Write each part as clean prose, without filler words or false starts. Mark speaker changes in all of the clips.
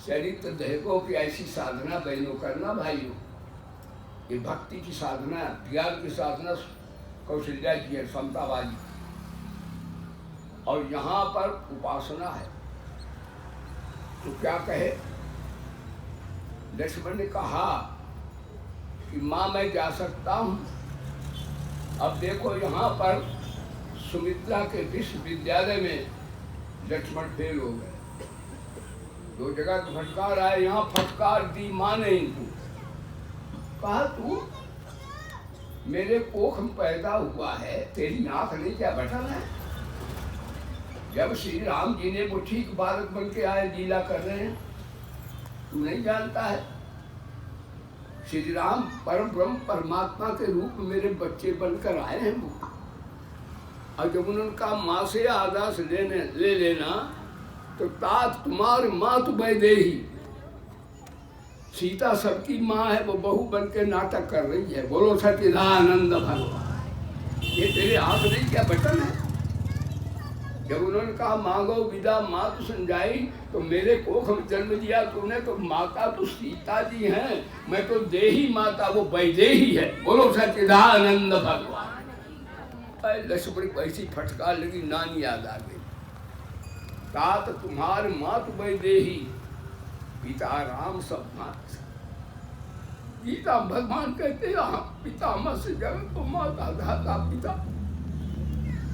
Speaker 1: चरित्र देखो कि ऐसी साधना बहनों करना भाइयों, ये भक्ति की साधना, ज्ञान की साधना कौशल्या जी है, समतावादी। और यहाँ पर उपासना है। तो क्या कहे, लक्ष्मण ने कहा कि माँ मैं जा सकता हूँ। अब देखो यहाँ पर सुमित्रा के विश्वविद्यालय में लक्ष्मण फेल हो गए। 2 जगह तो फटकार आए, यहाँ फटकार दी माँ ने इनको। कहा तू मेरे कोख में पैदा हुआ है, तेरी आँख नहीं क्या बटन है? जब श्री राम जी ने वो ठीक बालक बन के आए, लीला कर रहे हैं, तू नहीं जानता है? श्री राम परम ब्रह्म परमात्मा के रूप में मेरे बच्चे बनकर आए हैं वो। और जब उन्होंने कहा माँ से आदेश ले लेना, तो तात तुम्हारी माँ तो वैदेही, सीता सबकी माँ है, वो बहू बन के नाटक कर रही है। बोलो सच्चिदानंद भगवान। ये तेरे हाथ नहीं क्या बटन है? जब उन्होंने कहा मांगो विदा माँ तो संजाई, तो मेरे कोख में जन्म दिया तूने, तो माता तो सीता जी हैं, मैं तो देही माता, वो वैदेही है। बोलो सच्चिदानंद भगवान। लक्ष्मण को ऐसी फटकार लगी, नानी याद आ गई। तात तुम्हार मात वैदेही, पिता राम सब मात। गीता भगवान कहते हैं पितामह से जगत को माता धाता पिता।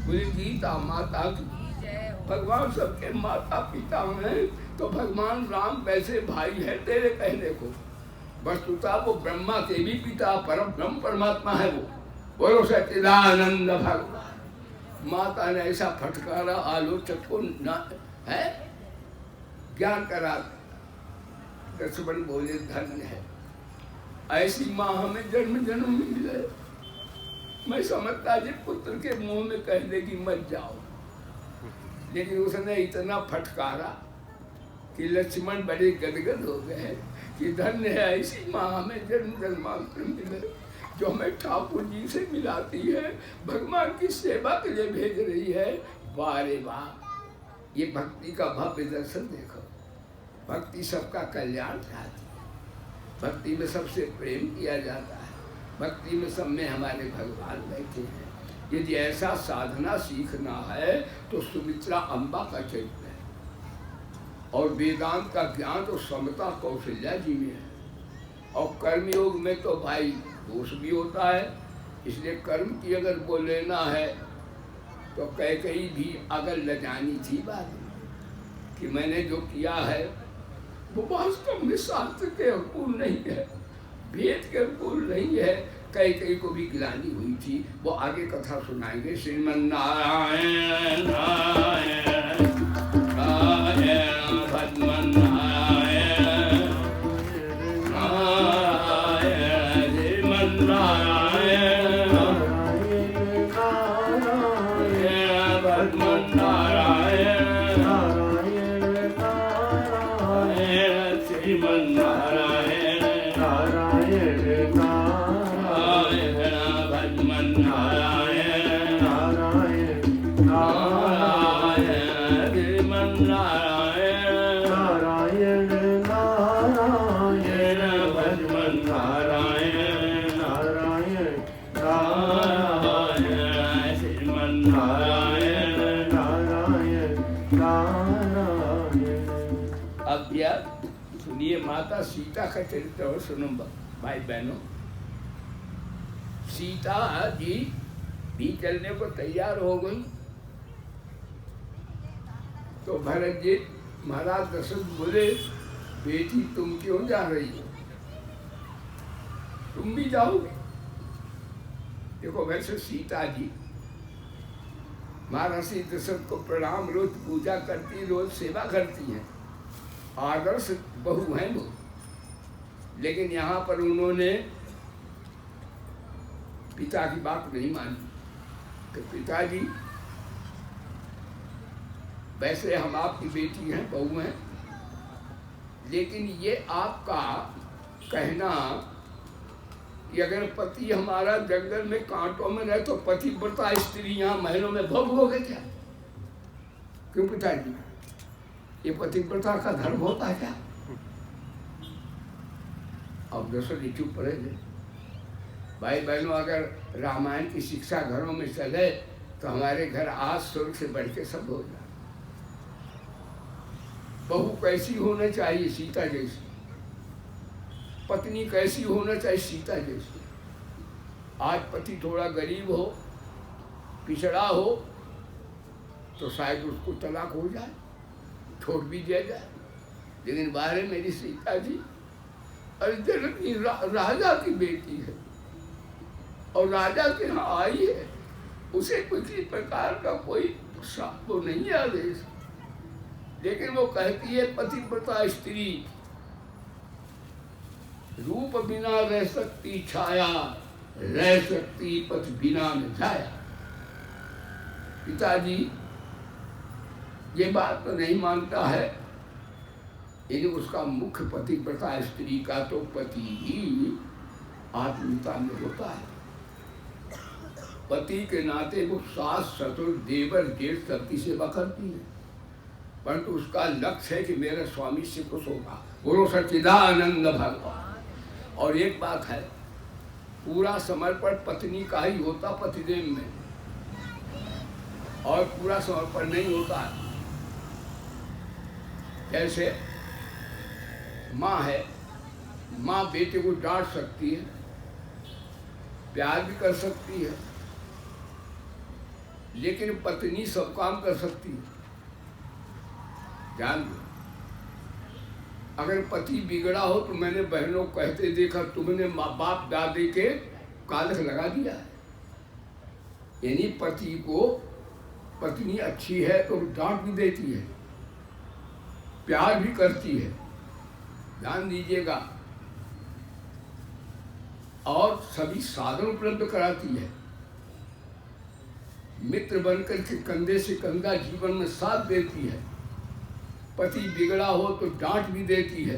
Speaker 1: बोले गीता माता की, भगवान सबके माता पिता हैं, तो भगवान राम वैसे भाई है तेरे कहने को। वस्तुतः वो ब्रह्मा के भी पिता, परम ब्रह्म परमात्मा है वो। बोलो सच्चिदानंद भगवान। माता ने ऐसा फटकारा, आलोचक को है ज्ञान करा। लक्ष्मण बोले धन्य है, ऐसी माँ हमें जन्म जन्म में मिले। मैं समझता जी पुत्र के मुंह में कह देगी मत जाओ, लेकिन उसने इतना फटकारा कि लक्ष्मण बड़े गदगद हो गए कि धन्य है ऐसी माँ हमें जन्म जन्मांतर मिले, जो हमें ठाकुर जी से मिलाती है, भगवान की सेवा के लिए भेज रही है। वाह रे वाह, ये भक्ति का भव्य दर्शन देखो। भक्ति सबका कल्याण चाहती है, भक्ति में सबसे प्रेम किया जाता है, भक्ति में सब में हमारे भगवान बैठे हैं। यदि ऐसा साधना सीखना है तो सुमित्रा अम्बा का चरित्र है, और वेदांत का ज्ञान तो समता कौशल्या जी में है। और कर्मयोग में तो भाई दोष भी होता है, इसलिए कर्म की अगर वो लेना है तो कैकेयी भी अगर लजानी थी बात कि मैंने जो किया है वो वास्तव में शास्त्र के अनुकूल नहीं है, वेद के अनुकूल नहीं है। कैकेयी को भी गिलानी हुई थी, वो आगे कथा सुनाएंगे। श्रीमन नारायण नारायण नारायण भगवान नारायण नारायण श्रीमन नारायण नारायण भगवान नारायण नारायण श्रीमन नारायण नारायण सुनिए माता सीता का चरित्र और सुनो भाई बहनों। सीता जी भी चलने को तैयार हो गई, तो भरत जी महाराज दशरथ बोले बेटी तुम क्यों जा रही हो, तुम भी जाओगे। देखो वैसे सीता जी महर्षि दशरथ को प्रणाम, रोज पूजा करती, रोज सेवा करती हैं, आदर्श बहू हैं वो। लेकिन यहाँ पर उन्होंने पिता की बात नहीं मानी। तो पिताजी वैसे हम आपकी बेटी हैं, बहू हैं, लेकिन ये आपका कहना कि अगर पति हमारा जंगल में कांटों में रहे तो पतिव्रता स्त्री यहाँ महलों में भोग होगे क्या? क्यों पिताजी, ये पतिव्रता का धर्म होता है क्या? अब दशरथ चुप रहे। भाई बहनों, अगर रामायण की शिक्षा घरों में चले तो हमारे घर आज स्वर्ग से बढ़ के सब हो जाए। बहू कैसी होना चाहिए? सीता जैसी। पत्नी कैसी होना चाहिए? सीता जैसी। आज पति थोड़ा गरीब हो, पिछड़ा हो, तो शायद उसको तलाक हो जाए, छोड़ भी दिया जाए। लेकिन बाहर मेरी सीता जी जनक की राजा की बेटी है और राजा के यहाँ आई है, उसे किसी प्रकार का कोई श्राप तो नहीं आदेश, लेकिन वो कहती है पतिव्रता स्त्री रूप बिना रह सकती छाया, रह सकती पति बिना न जाया। पिताजी ये बात तो नहीं मानता है, यदि उसका मुख्य पतिव्रता स्त्री का तो पति ही आत्मीयता में होता है। पति के नाते वो सास ससुर देवर जेठ सबकी सेवा करती है, परंतु उसका लक्ष्य है कि मेरा स्वामी से खुश होगा। बोलो सच्चिदानंद भगवान। और एक बात है, पूरा समर्पण पत्नी का ही होता पतिदेव में, और पूरा समर्पण नहीं होता। जैसे माँ है, माँ बेटे को डांट सकती है, प्यार भी कर सकती है, लेकिन पत्नी सब काम कर सकती है। ध्यान दो, अगर पति बिगड़ा हो तो मैंने बहनों कहते देखा, तुमने माँ बाप दादी के कालख लगा दिया है। यानी पति को पत्नी अच्छी है तो डांट भी देती है, प्यार भी करती है, ध्यान दीजिएगा, और सभी साधन उपलब्ध कराती है। मित्र बनकर के कंधे से कंधा जीवन में साथ देती है। पति बिगड़ा हो तो डांट भी देती है।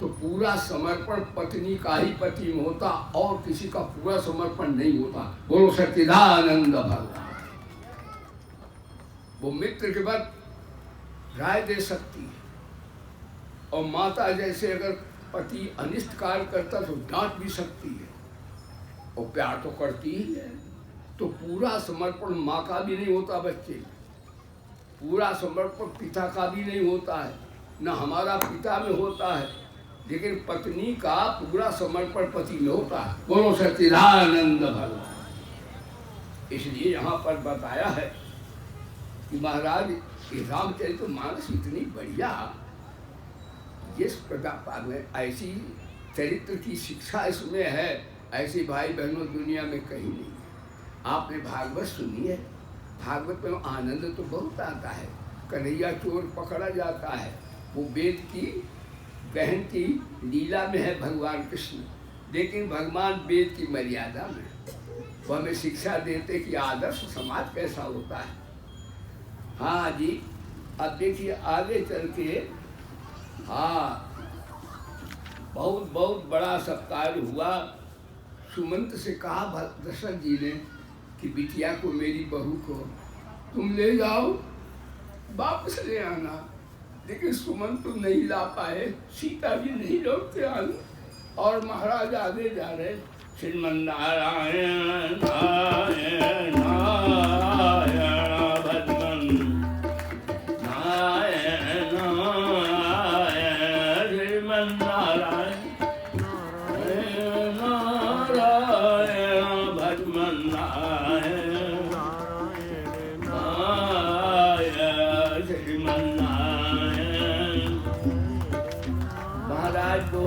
Speaker 1: तो पूरा समर्पण पत्नी का ही पति में होता, और किसी का पूरा समर्पण नहीं होता। बोलो सच्चिदानंद भगवान। वो मित्र के बाद राय दे सकती है, और माता जैसे अगर पति अनिष्ट कार्य करता तो डांट भी सकती है, और प्यार तो करती ही है। तो पूरा समर्पण माँ का भी नहीं होता बच्चे, पूरा समर्पण पिता का भी नहीं होता है, न हमारा पिता में होता है, लेकिन पत्नी का पूरा समर्पण पति में होता है। बोलो सच्चिदानंद भगवान। इसलिए यहाँ पर बताया है कि महाराज रामचरितमानस इतनी बढ़िया, जिस प्रकार में ऐसी चरित्र की शिक्षा इसमें है, ऐसी भाई बहनों दुनिया में कहीं नहीं है। आपने भागवत सुनी है, भागवत में आनंद तो बहुत आता है। कन्हैया चोर पकड़ा जाता है, वो वेद की बहन की लीला में है भगवान कृष्ण, लेकिन भगवान वेद की मर्यादा में, वो हमें शिक्षा देते कि आदर्श समाज कैसा होता है। हाँ जी, अब देखिए आगे चल के, हाँ बहुत बहुत बड़ा सत्कार हुआ। सुमंत से कहा दशरथ जी ने कि बिटिया को, मेरी बहू को तुम ले जाओ, वापस ले आना, लेकिन सुमंत तो नहीं ला पाए, सीता भी नहीं लौट के आनी। और महाराज आगे जा रहे, श्रीमन नारायण नारायण नारायण भगवान नारायण नारायण श्रीमन नारायण नारायण भगवान नारायण नारायण श्रीमन नारायण। महाराज को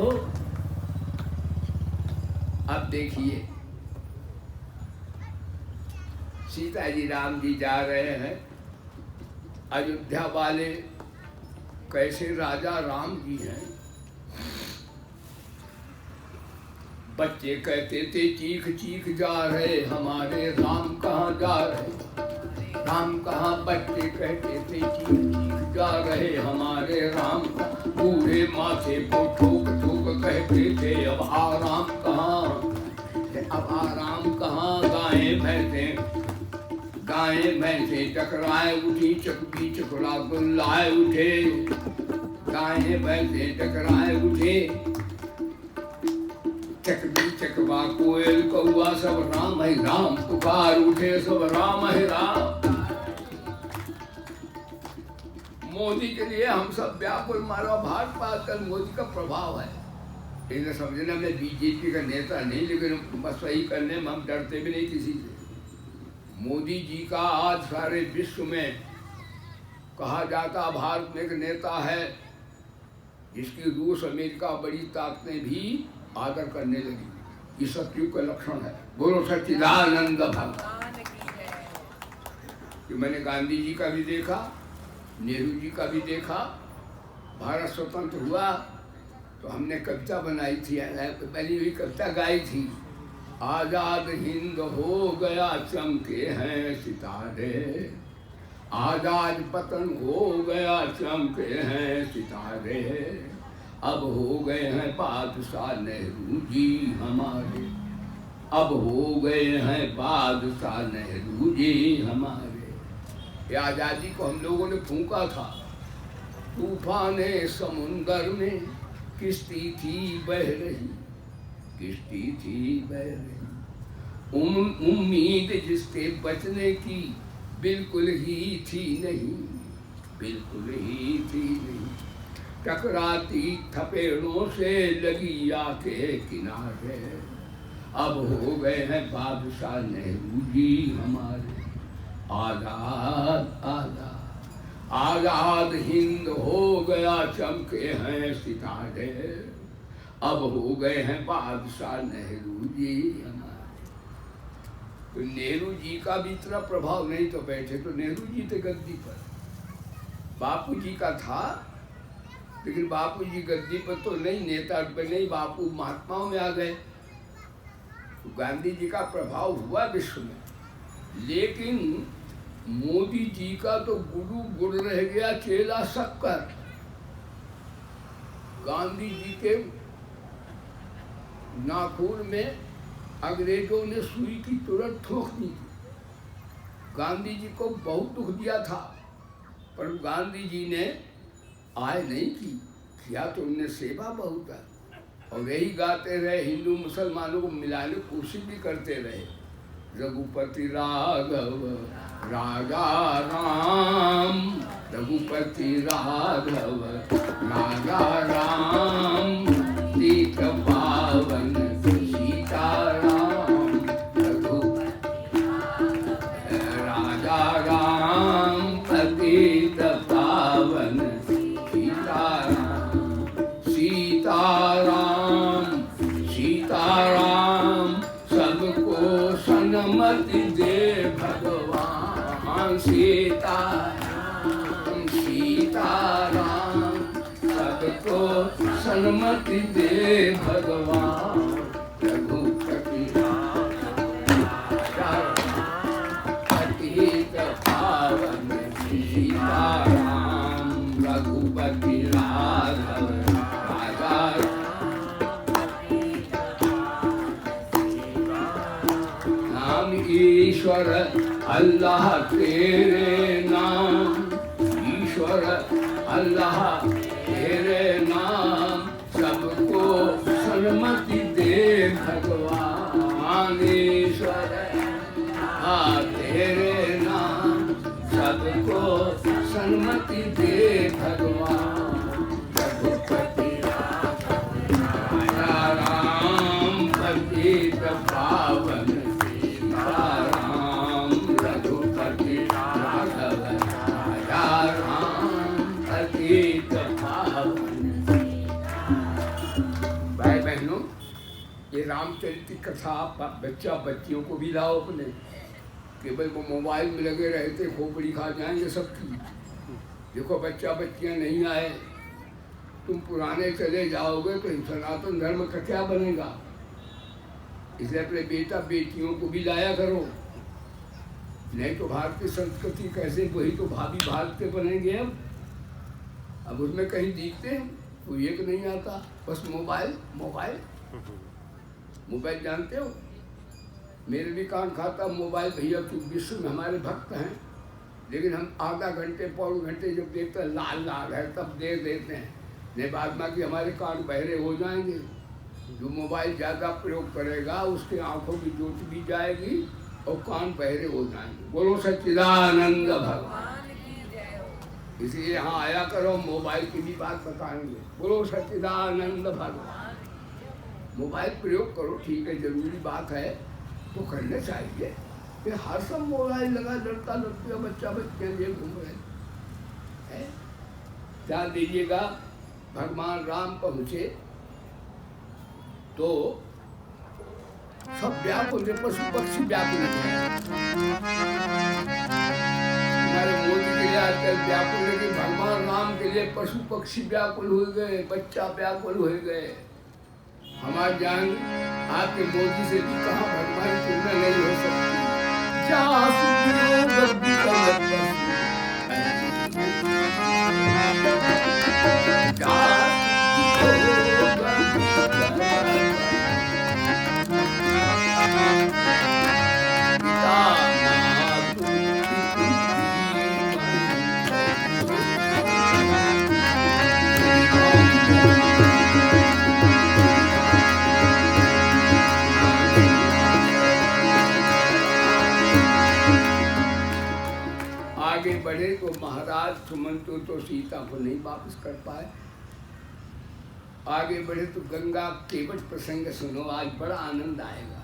Speaker 1: अब देखिए, सीता जी राम जी जा रहे हैं, अयोध्या वाले कैसे राजा राम जी हैं। बच्चे कहते थे चीख चीख जा रहे, हमारे राम कहाँ जा रहे, राम कहाँ। बच्चे कहते थे चीख चीख जा रहे, हमारे राम। बूढ़े माथे को ठोक ठोक कहते थे अब आराम कहाँ, अब आराम कहाँ। गायें भैंसे टकराए उठी, चकबी चकरा गुल्लाए उठे। गायें भैंसे टकराए उठे, चकबी चकवा कोयल कौआ सब राम है राम, पुकार उठे सब राम है राम। मोदी के लिए हम सब व्याकुल मारा भारत पाकर मोदी का प्रभाव है। इन्हें समझना मैं बीजेपी का नेता नहीं, लेकिन बस वही करने में हम डरते भी नहीं किसी से। मोदी जी का आज सारे विश्व में कहा जाता भारत में एक नेता है जिसकी रूस अमेरिका बड़ी ताकतें भी आदर करने लगी। ये सतयुग का लक्षण है। बोलो सच्चिदानंद भगवान कि मैंने गांधी जी का भी देखा, नेहरू जी का भी देखा। भारत स्वतंत्र हुआ तो हमने कविता बनाई थी, बनी हुई कविता गाई थी। आजाद हिंद हो गया चमके हैं सितारे, आजाद पतन हो गया चमके हैं सितारे, अब हो गए हैं बादशाह नेहरू जी हमारे, अब हो गए हैं बादशाह नेहरू जी हमारे। ये आज़ादी को हम लोगों ने फूंका था। तूफाने समुंदर में किश्ती थी बह रही, किश्ती थी बह रही, उम्मीद जिसके बचने की बिल्कुल ही थी नहीं, बिल्कुल ही थी नहीं। टकराती थपेड़ों से लगी आके किनारे, अब हो गए हैं बादशाह नेहरू जी हमारे। आजाद आजाद आजाद हिंद हो गया चमके हैं सितारे, अब हो गए हैं बादशाह नेहरू जी हमारे। तो नेहरू जी का भी इतना प्रभाव नहीं तो बैठे तो नेहरू जी थे गद्दी पर। बापू जी का था, लेकिन बापू जी गद्दी पर तो नहीं, नेता पर नहीं, बापू महात्माओं में आ गए। तो गांधी जी का प्रभाव हुआ विश्व में, लेकिन मोदी जी का तो गुरु गुरु रह गया, चेला शक्कर। गांधी जी के नाखून में अंग्रेजों ने सुई की तुरंत ठोक दी थी। गांधी जी को बहुत दुख दिया था, पर गांधी जी ने आय नहीं की, किया तो उनने सेवा बहुत है। और यही गाते रहे, हिंदू मुसलमानों को मिलाने की कोशिश भी करते रहे। रघुपति राघव राजा राम, रघुपति राघव राजा राम, तीत पावन सीताराम, रघुपति राजा राम, पतित पावन सीताराम, सीताराम सीताराम, सबको सन्मति दे भगवान। सीताराम सीताराम, सबको सन्मति दे भगवान। रघुपति पतित पावन सीताराम, रघुपति राघव राजा। नाम ईश्वर अल्लाह तेरे नाम, ईश्वर अल्लाह तेरे नाम, सबको सन्मति दे भगवान। ईश्वर तेरे नाम, सबको सन्मति दे भगवान। रघुपति राजा राम, पतित पावन सीताराम, रघुपति राघव राजा राम, पतित पावन। भाई बहनों, ये रामचरित्र कथा बच्चा बच्चियों को भी लाओ अपने। केवल वो मोबाइल में लगे रहते, खोपड़ी खा जाएंगे सबकी। देखो बच्चा बच्चियां नहीं आए, तुम पुराने चले जाओगे तो सनातन धर्म का क्या बनेगा। इसलिए अपने बेटा बेटियों को भी लाया करो, नहीं तो भारतीय संस्कृति कैसे, वही तो भाभी भारत के बनेंगे। अब उसमें कहीं दिखते हैं कोई एक नहीं आता, बस मोबाइल मोबाइल मोबाइल। जानते हो मेरे भी कान खाता मोबाइल। भैया विश्व में हमारे भक्त हैं, लेकिन हम आधा घंटे पौन घंटे जब देखते हैं लाल लाल है तब दे देते हैं, नहीं बाद में कि हमारे कान बहरे हो जाएंगे। जो मोबाइल ज़्यादा प्रयोग करेगा उसकी आंखों की ज्योति भी जाएगी और कान बहरे हो जाएंगे। बोलो सच्चिदानंद भगवान। इसलिए यहाँ आया करो, मोबाइल की भी बात बताएंगे। बोलो सच्चिदानंद भगवान। मोबाइल प्रयोग करो, ठीक है, जरूरी बात है तो करने चाहिए। फिर हर सब मोबाइल लगा, लड़का लड़कियाँ बच्चा बच्चे लिए घूम रहे हैं। ध्यान दीजिएगा, भगवान राम पहुँचे तो सब व्याकुल थे, पशु पक्षी व्याकुल थे। हमारे मोदी के लिए आजकल व्याकुल है कि भगवान राम के लिए पशु पक्षी व्याकुल हो गए, बच्चा व्याकुल हो गए। हमारे जान आपके मोदी से भी कहा भगवान तुलना नहीं हो सकती। आगे बढ़े तो महाराज सुमंतु तो सीता को नहीं वापस कर पाए। आगे बढ़े तो गंगा केवट प्रसंग सुनो, आज बड़ा आनंद आएगा।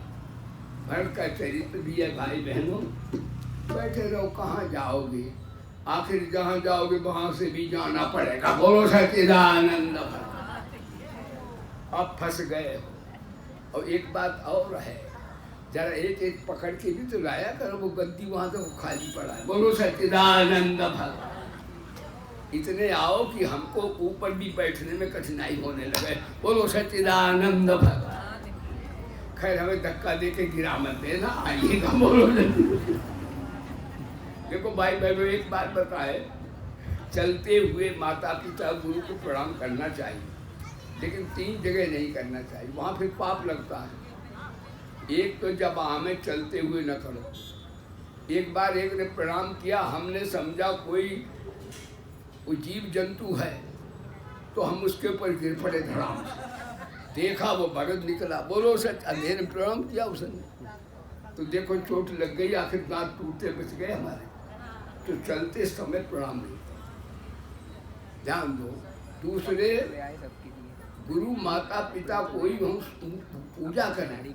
Speaker 1: भरत का चरित्र भी है भाई बहनों। बैठे रहो, कहाँ जाओगे, आखिर जहाँ जाओगे वहां से भी जाना पड़ेगा। बोलो सच्चिदानंद भगवान। अब फंस गए हो। और एक बात और है, जरा एक एक पकड़ के भी तो लाया करो, वो गद्दी वहां तो खाली पड़ा है। बोलो सच्चिदानंद भगवान। इतने आओ कि हमको ऊपर भी बैठने में कठिनाई होने लगे। बोलो सच्चिदानंद भगवान। खैर हमें धक्का दे के गिरा मत देना, आइएगा। बोलो देखो भाई बहनों, एक बात बताए, चलते हुए माता पिता गुरु को प्रणाम करना चाहिए, लेकिन 3 जगह नहीं करना चाहिए, वहाँ फिर पाप लगता है। एक तो जब हमें चलते हुए न करो। एक बार एक ने प्रणाम किया, हमने समझा कोई जीव जंतु है तो हम उसके ऊपर गिर पड़े धड़ाम से। देखा वो भगत निकला। बोलो सच, अंधेरे में प्रणाम किया उसने तो देखो चोट लग गई, आखिर दांत टूटते बच गए हमारे। तो चलते समय प्रणाम नहीं, ध्यान दो। दूसरे, गुरु माता पिता कोई हम पूजा करें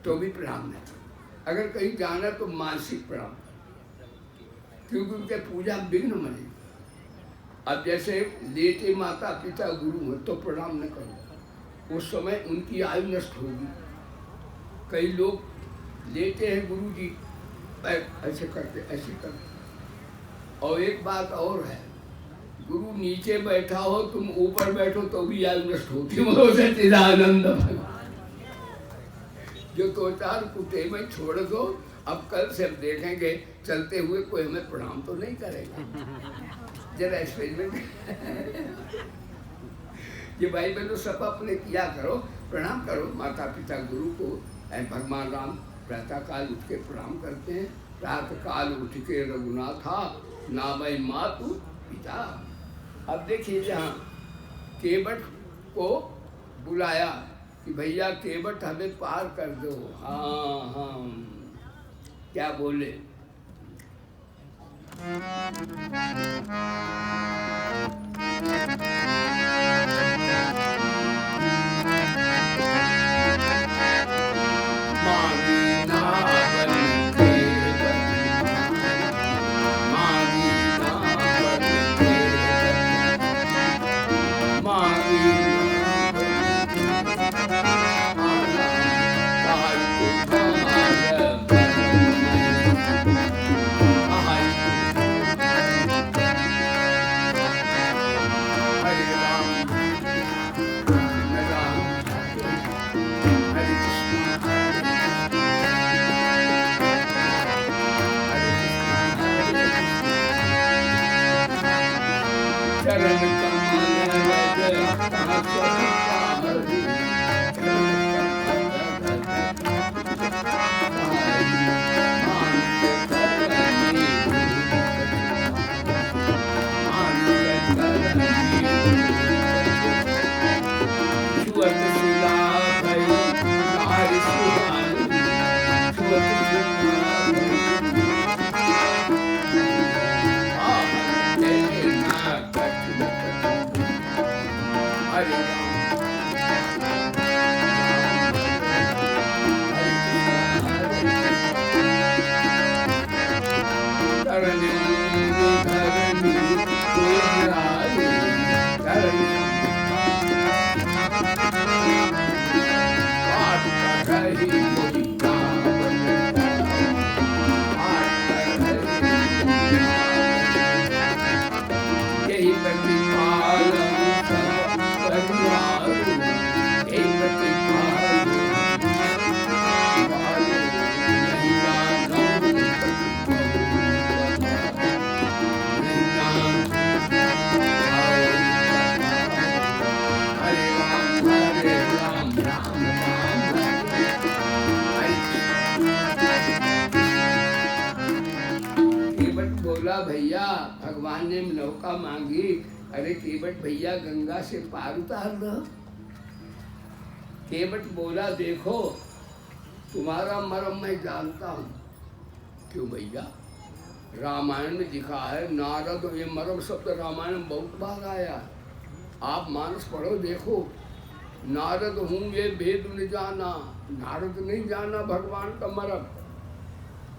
Speaker 1: तो भी प्रणाम नहीं। अगर कहीं जाना तो मानसिक प्रणाम, क्योंकि उनके पूजा विघ्न मने। अब जैसे लेटे माता पिता गुरु हो तो प्रणाम न करो, उस समय उनकी आयु नष्ट होगी। कई लोग लेटे हैं गुरु जी, ऐसे करते ऐसे करते। और एक बात और है, गुरु नीचे बैठा हो तुम ऊपर बैठो तो भी आयु नष्ट होती। बोलो सच्चिदानंद भगवान। जो 2-4 कुटे में छोड़ दो। अब कल से हम देखेंगे चलते हुए कोई हमें प्रणाम तो नहीं करेगा। जरा एक्सपेरिमेंट ये भाई बहनों सब अपने किया करो, प्रणाम करो माता पिता गुरु को। भगवान राम प्रातः काल उठ के प्रणाम करते हैं। प्रातः काल उठ के रघुनाथा नामय मातु पिता। अब देखिए जहाँ केवट को बुलाया कि भैया केवट हमें पार कर दो। हाँ हाँ, क्या बोले? बोला भैया भगवान ने नौका मांगी, अरे केवट भैया गंगा से पार उतार दो। केवट बोला देखो तुम्हारा मर्म मैं जानता हूँ। क्यों भैया? रामायण में लिखा है, नारद ये मर्म शब्द रामायण में बहुत बार आया। आप मानस पढ़ो देखो, नारद हूँ ये भेद न जाना। नारद नहीं जाना भगवान का मर्म,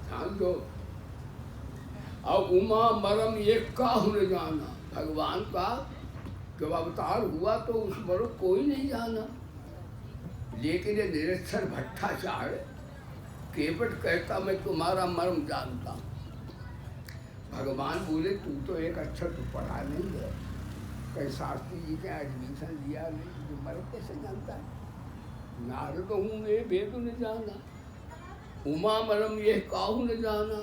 Speaker 1: ध्यान दो। और उमा मरम ये काहू न जाना, भगवान का जब अवतार हुआ तो उस मरम कोई नहीं जाना। लेकिन ये निरक्षर भट्टाचार्य केवट कहता मैं तुम्हारा मर्म जानता हूँ। भगवान बोले तू तो एक अक्षर तो पढ़ा नहीं है, कहीं शास्त्री जी के एडमिशन लिया नहीं, जो मर्म कैसे जानता है? नारद हूँ ये भेद न जाना, उमा मरम ये काहू न जाना।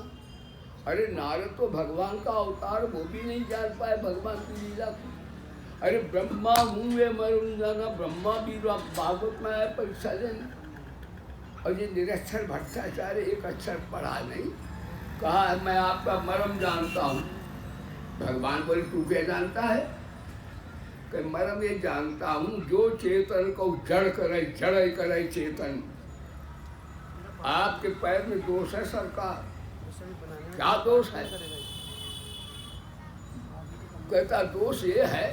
Speaker 1: अरे नारद तो भगवान का अवतार, वो भी नहीं जान पाए भगवान की लीला को। अरे ब्रह्मा हूँ ये मर्म जाना, ब्रह्मा भी भागवत में आया परीक्षा लेना। और ये निरक्षर भट्टाचार्य एक अक्षर पढ़ा नहीं, कहा मैं आपका मर्म जानता हूँ। भगवान बोले तू क्या जानता है? कि मर्म ये जानता हूँ जो चेतन को जड़ करे, जड़ करे चेतन। आपके पैर में दोष है सरकार, क्या दोष है? कहता दोष ये है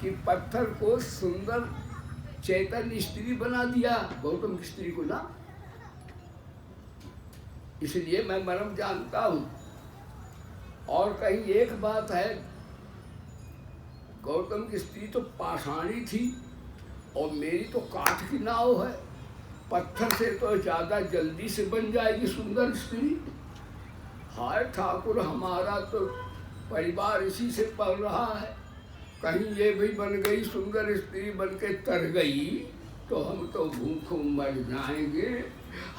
Speaker 1: कि पत्थर को सुंदर चैतन्य स्त्री बना दिया, गौतम की स्त्री को ना, इसलिए मैं मर्म जानता हूँ। और कहीं एक बात है, गौतम की स्त्री तो पाषाणी थी और मेरी तो काठ की नाव है, पत्थर से तो ज़्यादा जल्दी से बन जाएगी सुंदर स्त्री। हाय ठाकुर हमारा तो परिवार इसी से पल रहा है, कहीं ये भी बन गई सुंदर स्त्री बन के तर गई तो हम तो भूख मर जाएंगे।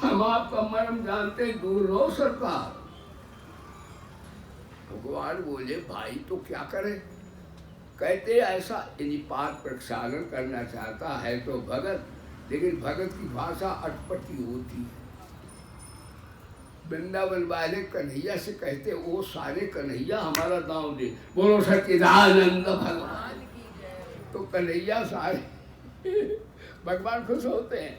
Speaker 1: हम आपका मर्म जानते, दूर रहो सरकार। भगवान बोले भाई तो क्या करे? कहते ऐसा यदि पाठ प्रक्षालन करना चाहता है तो भगत, लेकिन भगत की भाषा अटपटी होती है। वृंदावन वाले कन्हैया से कहते वो सारे कन्हैया हमारा दांव दे, बोलो सच्चिदानंद भगवान। तो कन्हैया सारे भगवान खुश होते हैं।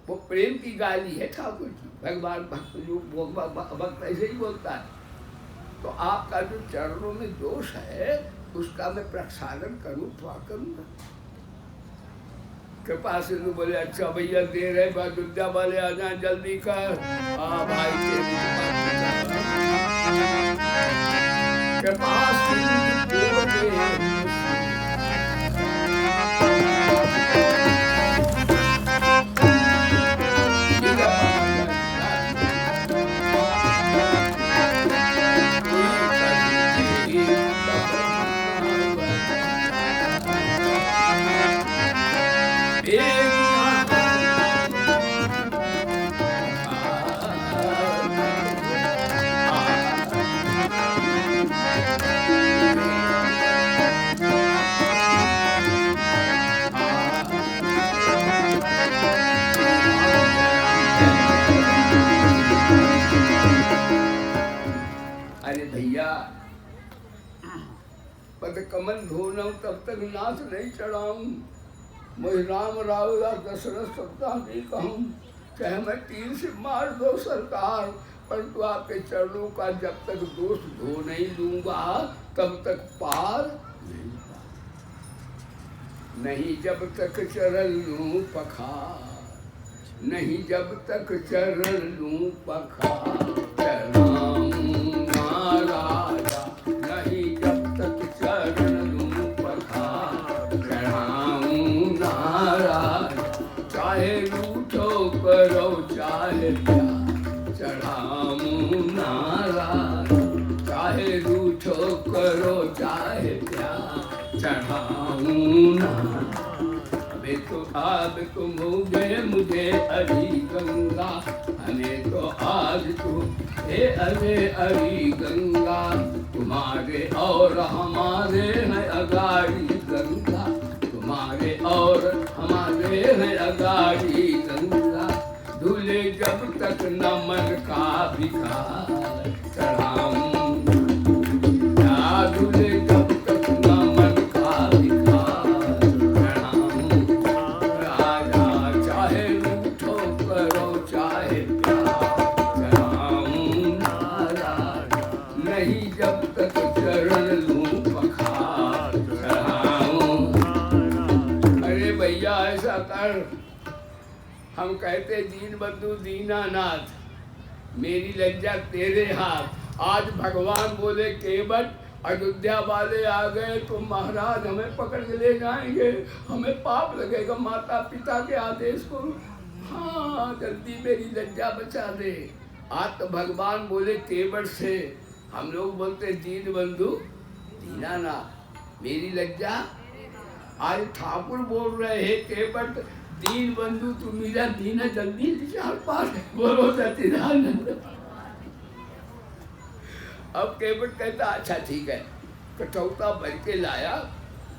Speaker 1: वो प्रेम की गाली है ठाकुर जी। भगवान भक्त जो भक्त ऐसे ही बोलता है। तो आपका जो चरणों में दोष है उसका मैं प्रक्षालन करूँ तो करूँगा। कृपा से तो बोले अच्छा भैया दे रहे बात, विद्या वाले आ जाए जल्दी कर। हाँ भाई कृपा पद कमल धोना तब तक नाथ नहीं चढ़ाऊं, मैं राम रावला दशरथ सप्ताह नहीं कहूँ, चाहे मैं तीर से मार दो सरकार, परंतु आपके चरणों का जब तक दोष धो नहीं लूंगा तब तक पार नहीं। जब तक चरण लूं पखार, नहीं जब तक चरण लूं पखार, चढ़ाऊं ना राजा, नहीं जब तक चरण लूं पखार, चढ़ाऊं ना राजा, चाहे रूठो करो चाहे प्यार, चढ़ाऊं ना राजा, चाहे रूठो करो चाहे प्यार, चढ़ाऊं चढ़ाऊं ना। हमें तो आज तुम हो गए मुझे अरी गंगा, हमें तो आज तुम हे अरे अरी गंगा। तुम्हारे और हमारे हैं अगाड़ी गंगा, तुम्हारे और हमारे हैं अगाड़ी गंगा। धुले जब तक न मन का विकार चढ़ाऊं ना, धुले जब तक न मन का विकार चढ़ाऊं। राजा चाहे रूठो करो चाहे प्यार चढ़ाऊं नाराज, नहीं जब तक चरण लूं पखार चढ़ाऊं। अरे भैया ऐसा कर, हम कहते दीन बंधु दीनानाथ, मेरी लज्जा तेरे हाथ। आज भगवान बोले केवट अयोध्या वाले आ गए तो महाराज हमें पकड़ के ले जाएंगे, हमें पाप लगेगा, माता पिता के आदेश को हाँ जल्दी मेरी लज्जा बचा दे। आज तो भगवान बोले केवट से, हम लोग बोलते दीन बंधु दीनानाथ मेरी लज्जा। आज ठाकुर बोल रहे हैं केवट दीन बंधु तू मेरा दीना जल्दी चार पार बोलो सच्चिदानंद। अब केवट कहता अच्छा ठीक है, कटौता भर के लाया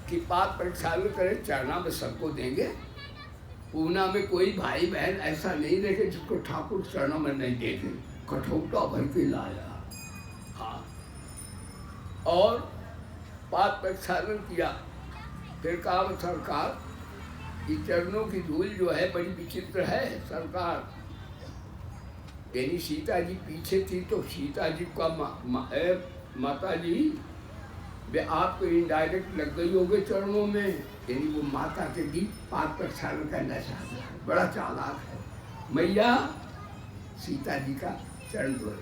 Speaker 1: कि पात प्रक्षालन करे, चढ़ना में सबको देंगे। पूना में कोई भाई बहन ऐसा नहीं देखे जिसको ठाकुर चरणों में नहीं देखे, कटौता भर के लाया। हाँ, और पात प्रक्षालन किया। फिर कहा सरकार कि चरणों की धूल जो है बड़ी विचित्र है सरकार। यानी सीता जी पीछे थी तो सीता जी का माता जी वे आपको इनडायरेक्ट लग गई होगी चरणों में, यानी वो माता के भी पाद प्रक्षालन करना चाहता है, बड़ा चालाक है। मैया सीता जी का चरण धोए।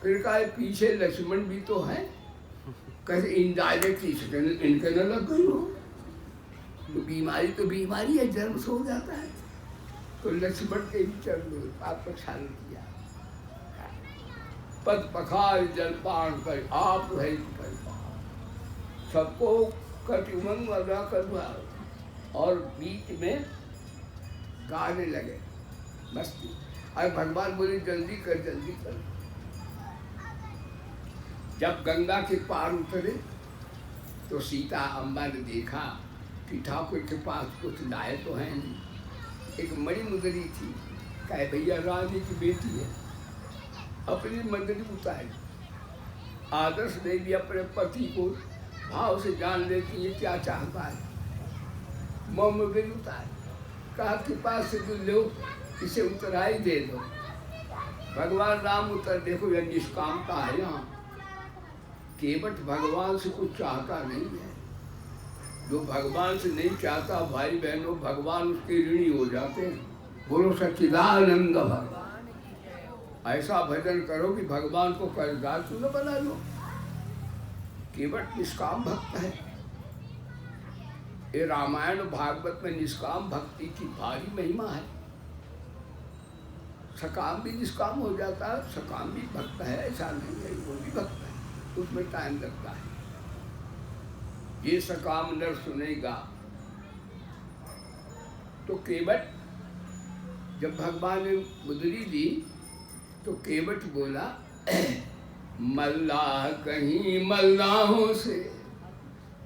Speaker 1: फिर कहा पीछे लक्ष्मण भी तो है, कैसे इनडायरेक्ट इनके न लग गई हो, तो बीमारी है, जन्म से हो जाता है। तो लक्ष्मण के भी चरण धोए, पाद प्रक्षालन किया। पद पखार जलपान कर आप रहे सबको कट उमंग अदा करवा, और बीच में गाने लगे मस्ती। अरे भगवान बोले जल्दी कर जल्दी कर। जब गंगा के पार उतरे तो सीता अम्बा ने देखा कि ठाकुर के पास कुछ लाए तो है नहीं। एक मणि मुदरी थी, कहे भैया रानी की बेटी है, अपनी मंदिर उतारी। आदर्श देवी अपने पति को भाव से जान लेती है क्या चाहता है, मोमबेल उतार। कहा के पास से जो लो इसे उतराई दे दो। भगवान राम उतर, देखो यह निष्कामता है यहाँ। केवट भगवान से कुछ चाहता नहीं है। जो भगवान से नहीं चाहता भाई बहनों, भगवान उसके ऋणी हो जाते हैं। बोलो सच्चिदानंद भगवान। ऐसा भजन करो कि भगवान को कर्जदार क्यों न बना लो। केवट निष्काम भक्त है। ये रामायण भागवत में निष्काम भक्ति की भारी महिमा है। सकाम भी निष्काम हो जाता है, सकाम भी भक्त है, ऐसा नहीं है, वो भी भक्त है, उसमें टाइम लगता है। ये सकाम नर सुनेगा। तो केवट जब भगवान ने मुद्री दी तो केवट बोला मल्लाह कहीं मल्लाहों से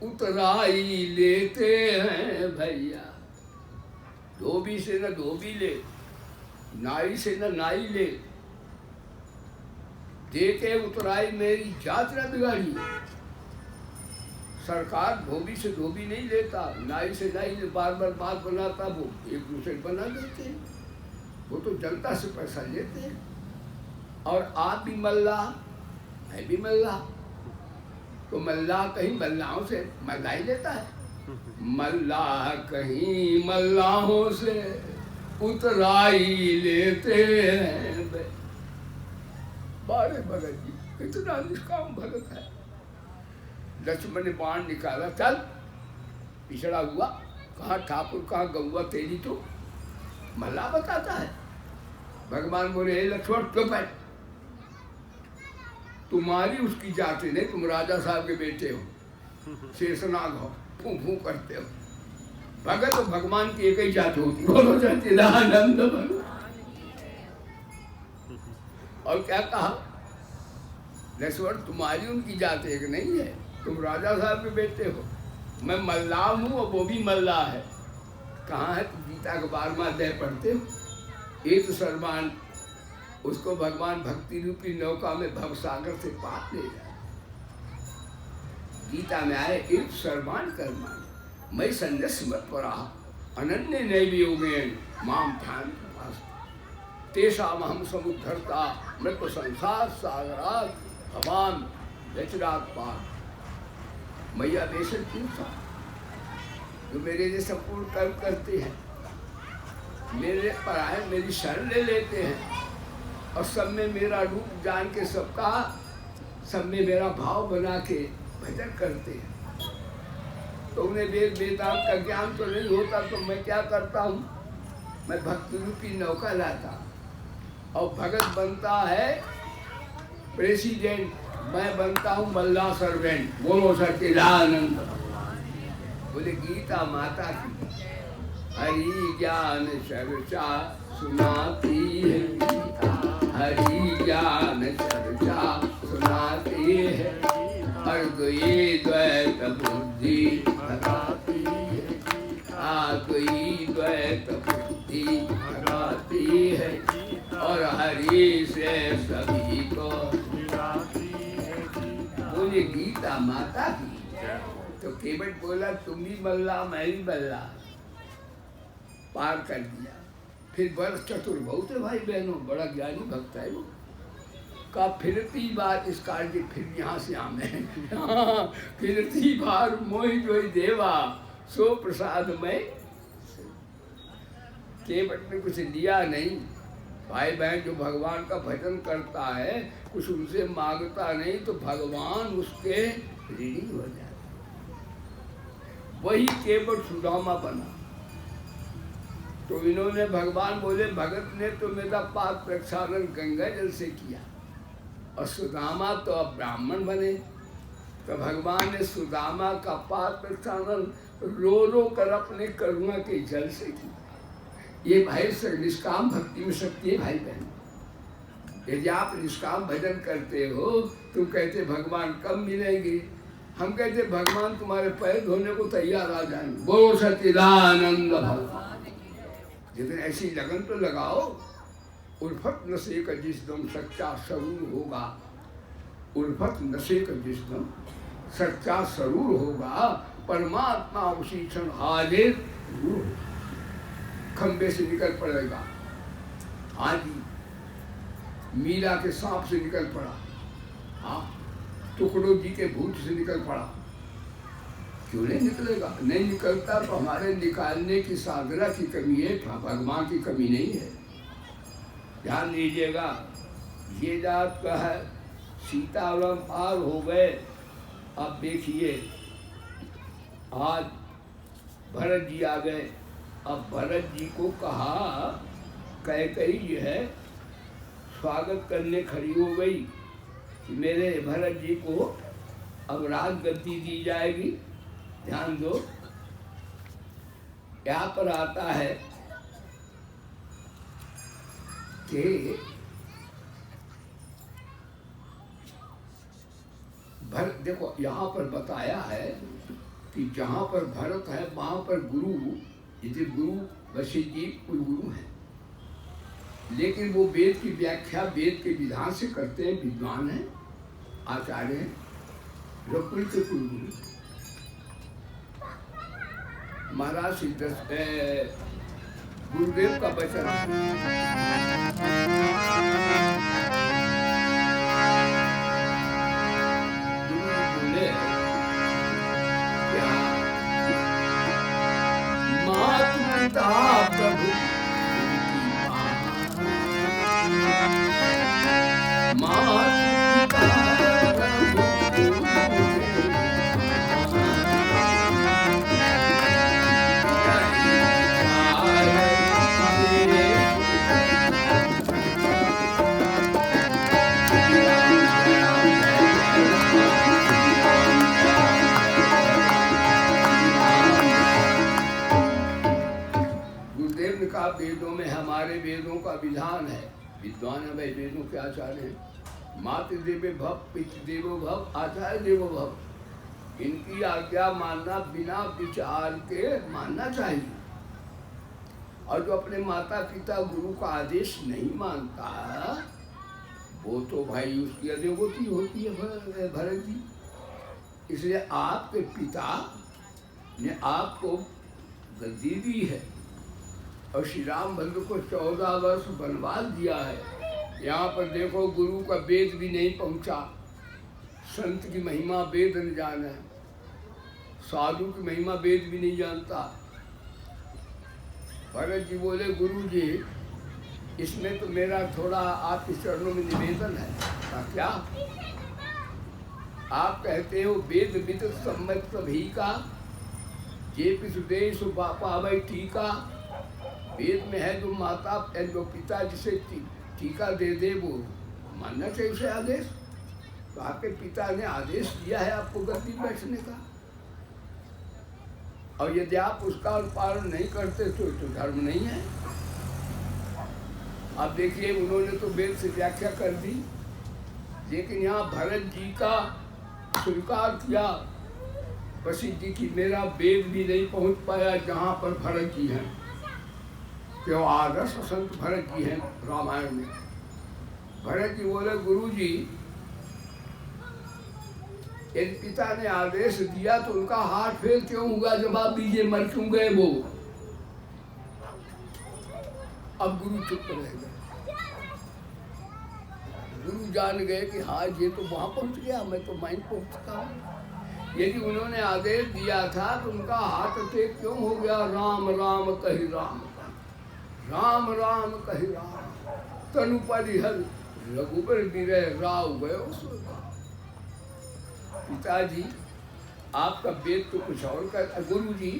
Speaker 1: उतराई लेते हैं भैया। धोबी से न धोबी ले, नाई से न नाई ले, देके उतराई मेरी जात न बिगाड़ी। सरकार धोबी से धोबी नहीं लेता, नाई से नाई बार बार बात बनाता, वो एक दूसरे बना देते हैं, वो तो जनता से पैसा लेते हैं। और आप भी मल्लाह, मैं भी मल्लाह, तो मल्लाह कहीं मल्लाहों से मल्लाई लेता है। मल्लाह कहीं मल्लाहों से उतराई लेते हैं। बारे भगत जी कितना निष्काम भगत है। लक्ष्मण ने बाण निकाला, चल पिछड़ा हुआ, कहाँ ठाकुर कहाँ गौवा तेरी, तो मल्लाह बताता है। भगवान बोले लक्ष्मण चुप है, तुम्हारी उसकी जाति नहीं, तुम राजा साहब के बेटे हो, शेषनाग हो, फू फू करते हो। भगत तो भगवान की एक ही जात होती, बोलो सच्चिदानंद भगवान। और क्या कहा लक्ष्मण, तुम्हारी उनकी जात एक नहीं है, तुम राजा साहब के बेटे हो, मैं मल्लाह हूँ और वो भी मल्लाह है। कहाँ है? तुम गीता का 12वां अध्याय पढ़ते हो। एक सर्वान उसको भगवान भक्ति रूपी नौका में भवसागर से पार ले जाए। गीता में आए एक सर्वान कर्मान मैं संजस मत पड़ा अनन्य नैवयोगेन माम ध्यान तेषाम हम समुद्धरता मृत संसार सागरात भवान व्यचरात पार। मैया बेशक क्यों था जो मेरे लिए संपूर्ण कर्म करते हैं, मेरे पर आए, मेरी शरण ले लेते हैं और सब में मेरा रूप जान के सबका सब में मेरा भाव बना के भजन करते हैं। तो उन्हें वेद वेदांत का ज्ञान तो नहीं होता, तो मैं क्या करता हूँ, मैं भक्ति रूपी नौका लाता और भगत बनता है प्रेसिडेंट, मैं बनता हूँ मल्ला सर्वेंट। बोलो सच्चिदानंद। बोले गीता माता की हरि ज्ञान चर्चा सुनाती है गीता, हरि ज्ञान चर्चा सुनाती है, हर कोई द्वैत बुद्धि भगाती है, कोई द्वैत बुद्धि भगाती है और हरि से सभी को बोले गीता माता की। तो केवट बोला तुम भी मल्ला मैं भी मल्ला, पार कर दिया। फिर बड़ा चतुर बहुत है भाई बहनों, बड़ा ज्ञानी भक्त है वो। का फिरती बार इस कार्य फिर यहाँ से आमे फिरती बार मोहि जोई देवा सो प्रसाद में। केवट ने कुछ लिया नहीं। भाई बहन जो भगवान का भजन करता है, कुछ उनसे मांगता नहीं, तो भगवान उसके ऋणी हो जाते। वही केवट सुदामा बना। तो इन्होंने भगवान बोले भगत ने तो मेरा पाप प्रक्षालन गंगा जल से किया और सुदामा तो अब ब्राह्मण बने। तो भगवान ने सुदामा का पाप प्रक्षालन रो रो कर अपने करुणा के जल से किया। ये भाई से निष्काम भक्ति में शक्ति है भाई बहन। यदि आप निष्काम भजन करते हो, तुम कहते भगवान कब मिलेंगे, हम कहते भगवान तुम्हारे पैर धोने को तैयार आ जाएंगे। बोलो सच्चिदानंद भगवान। जितने ऐसी लगन तो लगाओ, उल्फत नशे का जिस्म सच्चा सरूर होगा, उल्फत नशे का जिस्म सच्चा सरूर होगा, परमात्मा उसी क्षण हाजिर खंबे से निकल पड़ेगा। हाँ जी, मीरा के सांप से निकल पड़ा, हाँ टुकड़ों जी के भूत से निकल पड़ा। क्यों नहीं निकलेगा? नहीं निकलता तो हमारे निकालने की साधना की कमी है, भगवान की कमी नहीं है। ध्यान दीजिएगा, ये जात का है सीताराम पार हो गए। अब देखिए आज भरत जी आ गए। अब भरत जी को कहा कैकेयी जो है स्वागत करने खड़ी हो गई कि मेरे भरत जी को अब राजगद्दी दी जाएगी। ध्यान दो, यहाँ पर आता है कि भरत, देखो यहाँ पर बताया है कि जहाँ पर भरत है वहाँ पर गुरु, यदि गुरु वशिष्ठ जी कुलगुरु हैं, लेकिन वो वेद की व्याख्या वेद के विधान से करते हैं, विद्वान हैं, आचार्य हैं, रकुल के कुलगुरु महाराज सिद्ध गुरुदेव का वचन बोले क्या मात पिता प्रभु कहा वेदों में हमारे वेदों का विधान है, विद्वान है भाई, वेदों के आचार्य हैं। मातृ देवे भव, पितृ देवो भव, आचार्य देवो भव। इनकी आज्ञा मानना बिना विचार के मानना चाहिए। और जो अपने माता पिता गुरु का आदेश नहीं मानता वो तो भाई उसकी अधोगति होती है भरत जी। इसलिए आपके पिता ने आपको गद्दी दी है और श्री रामभद्र को 14 वर्ष वनवास दिया है। यहाँ पर देखो गुरु का वेद भी नहीं पहुँचा, संत की महिमा वेद न जाने, साधु की महिमा वेद भी नहीं जानता। भरत जी बोले गुरु जी इसमें तो मेरा थोड़ा आपके चरणों में निवेदन है। क्या आप कहते हो वेद विद सम्मत सभी का जे पितुदेश पावै टीका। वेद में है जो माता जो पिता जिसे टीका दे दे वो मानना चाहिए उसे आदेश। तो आपके पिता ने आदेश दिया है आपको गद्दी बैठने का, और यदि आप उसका पालन नहीं करते तो धर्म नहीं है। अब देखिए उन्होंने तो वेद से व्याख्या कर दी, लेकिन यहाँ भरत जी का स्वीकार किया वशिष्ठ जी की मेरा वेद भी नहीं पहुँच पाया जहाँ पर भरत जी हैं। क्यों आदर्श संत भरत जी हैं रामायण में। भरत जी बोले गुरु जी यदि पिता ने आदेश दिया तो उनका हाथ फेल क्यों हुआ, जवाब दीजिए, मर क्यों गए वो। अब गुरु चुप रह गए। गुरु जान गए कि हाँ ये तो वहां पहुंच गया, मैं तो वहीं पहुंच चुका हूँ। यदि उन्होंने आदेश दिया था तो उनका हाथ टेक क्यों हो गया। राम राम कही राम, राम राम कही राम, तनु परिहर रघुबर विरह राव गयो। पिताजी आपका वेद तो कुछ और कहता, गुरु जी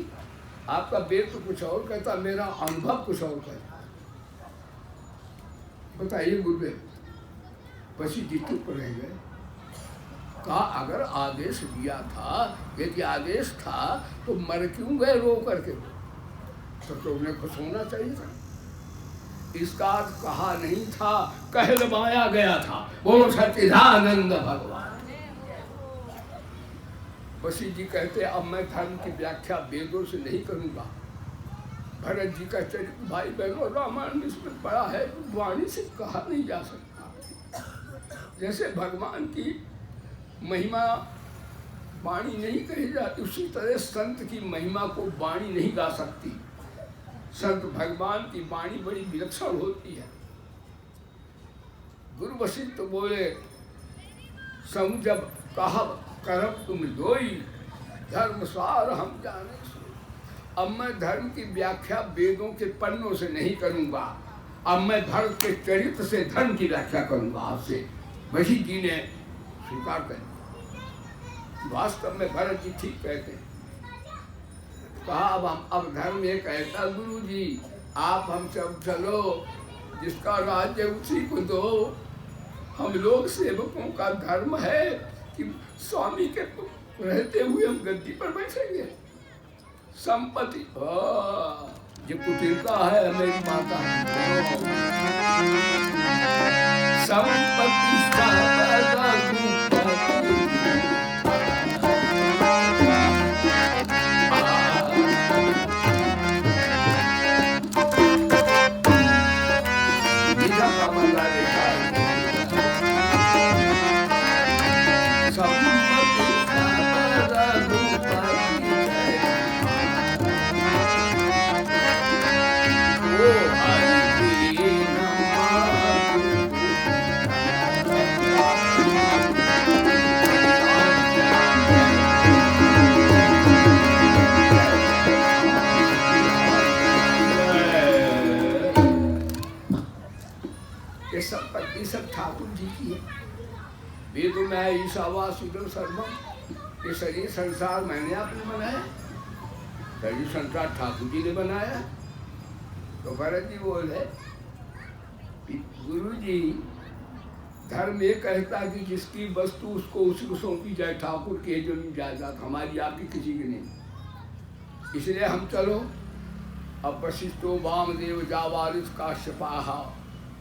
Speaker 1: आपका वेद तो कुछ और कहता, मेरा अनुभव कुछ और कहता। बताइए गुरुदेव। वशिष्ठ जी चुप रह गए। कहा अगर आदेश दिया था, यदि आदेश था तो मर क्यों गए रो करके, तो उन्हें कुछ होना चाहिए था। इसका कहा नहीं था, कहलवाया गया था। बोलो सच्चिदानंद भगवान। वशिष्ठ जी कहते अब मैं धर्म की व्याख्या वेदों से नहीं करूंगा। भरत जी का चरित्र भाई बहनों रामायण में इसमें बड़ा है, वाणी से कहा नहीं जा सकता। जैसे भगवान की महिमा वाणी नहीं कही जाती, उसी तरह संत की महिमा को वाणी नहीं गा सकती। संत भगवान की वाणी बड़ी विलक्षण होती है। गुरु वशिष्ठ बोले सम जब कहा करब तुम जोई, धर्म सार हम जाने सो। अब मैं धर्म की व्याख्या वेदों के पन्नों से नहीं करूंगा, अब मैं भरत के चरित्र से धर्म की व्याख्या करूंगा आपसे। वशिष्ठ जी ने स्वीकार कर। वास्तव में भरत जी ठीक कहते हैं। कहा अब धर्म ये कहता गुरु जी आप हम सब चलो, जिसका राज्य उसी को दो। हम लोग सेवकों का धर्म है कि स्वामी के रहते हुए हम गद्दी पर बैठेंगे। संपत्ति जो कुटिलता है मेरी माता, संपत्ति सब ठाकुर जी की है। वेद में ईशावास इदम सर्वम, ये शरीर संसार मैंने आपने बनाया, शरीर संसार ठाकुर जी ने बनाया। तो भरत जी बोले गुरु जी धर्म ये कहता कि जिसकी वस्तु उसको उसी को सौंपी जाए। ठाकुर की जमीन जायदाद हमारी आपकी किसी की नहीं। इसलिए हम चलो अब वशिष्ठो वामदेव जावारिस काश्यपाः,